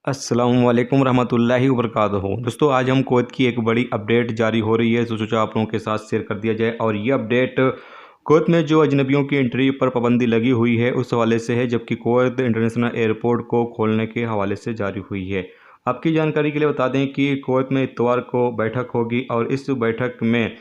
अस्सलाम वालेकुम रहमतुल्लाहि वबरकातुहू। दोस्तों, आज हम कुवैत की एक बड़ी अपडेट जारी हो रही है, तो सोचा आप लोगों के साथ शेयर कर दिया जाए। और ये अपडेट कुवैत में जो अजनबियों की एंट्री पर पाबंदी लगी हुई है उस हवाले से है, जबकि कुवैत इंटरनेशनल एयरपोर्ट को खोलने के हवाले से जारी हुई है। आपकी जानकारी के लिए बता दें कि कुवैत में इतवार को बैठक होगी और इस बैठक में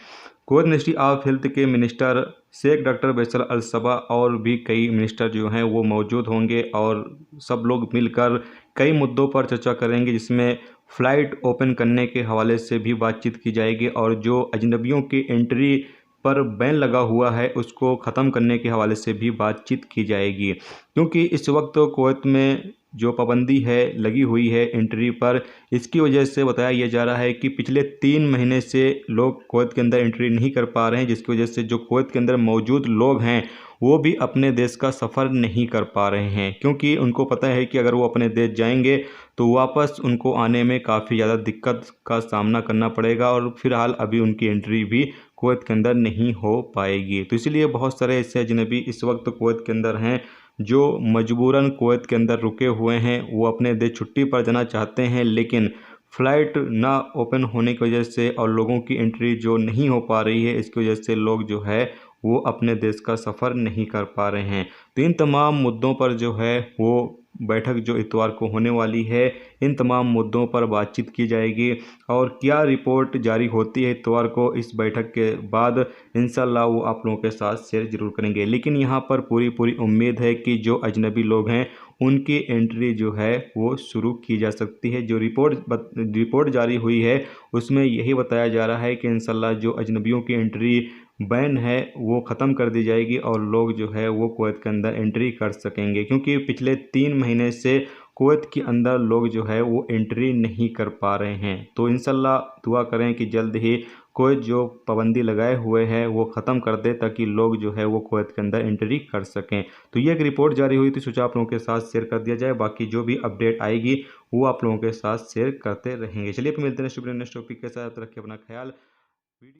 कुवैत मिनिस्ट्री ऑफ हेल्थ के मिनिस्टर शेख डॉक्टर बैसल अल सबा और भी कई मिनिस्टर जो हैं वो मौजूद होंगे और सब लोग मिलकर कई मुद्दों पर चर्चा करेंगे, जिसमें फ़्लाइट ओपन करने के हवाले से भी बातचीत की जाएगी और जो अजनबियों की एंट्री पर बैन लगा हुआ है उसको ख़त्म करने के हवाले से भी बातचीत की जाएगी। क्योंकि इस वक्त कुवैत में जो पाबंदी है लगी हुई है एंट्री पर, इसकी वजह से बताया यह जा रहा है कि पिछले 3 महीने से लोग कुवैत के अंदर एंट्री नहीं कर पा रहे हैं, जिसकी वजह से जो कुवैत के अंदर मौजूद लोग हैं वो भी अपने देश का सफ़र नहीं कर पा रहे हैं, क्योंकि उनको पता है कि अगर वो अपने देश जाएंगे तो वापस उनको आने में काफ़ी ज़्यादा दिक्कत का सामना करना पड़ेगा और फिलहाल अभी उनकी एंट्री भी कुवैत के अंदर नहीं हो पाएगी। तो इसलिए बहुत सारे ऐसे अजनबी इस वक्त कुवैत के अंदर हैं जो मजबूरन कुवैत के अंदर रुके हुए हैं। वो अपने देश छुट्टी पर जाना चाहते हैं, लेकिन फ़्लाइट ना ओपन होने की वजह से और लोगों की एंट्री जो नहीं हो पा रही है, इसकी वजह से लोग जो है वो अपने देश का सफ़र नहीं कर पा रहे हैं। तो इन तमाम मुद्दों पर जो है वो बैठक जो इतवार को होने वाली है, इन तमाम मुद्दों पर बातचीत की जाएगी और क्या रिपोर्ट जारी होती है इतवार को इस बैठक के बाद, इंशाल्लाह वो आप लोगों के साथ शेयर ज़रूर करेंगे। लेकिन यहाँ पर पूरी उम्मीद है कि जो अजनबी लोग हैं उनकी एंट्री जो है वो शुरू की जा सकती है। जो रिपोर्ट जारी हुई है उसमें यही बताया जा रहा है कि इंशाल्लाह जो अजनबियों की एंट्री बैन है वो ख़त्म कर दी जाएगी और लोग जो है वो कुवैत के अंदर एंट्री कर सकेंगे, क्योंकि पिछले 3 महीने से कुवैत के अंदर लोग जो है वो एंट्री नहीं कर पा रहे हैं। तो इंशाल्लाह दुआ करें कि जल्द ही कुवैत जो पाबंदी लगाए हुए है वो ख़त्म कर दे, ताकि लोग जो है वो कुवैत के अंदर एंट्री कर सकें। तो ये एक रिपोर्ट जारी हुई थी, सोचा आप लोगों के साथ शेयर कर दिया जाए। बाकी जो भी अपडेट आएगी वो आप लोगों के साथ शेयर करते रहेंगे। चलिए फिर मिलते हैं नेक्स्ट टॉपिक के साथ। रखिए अपना ख्याल। वीडियो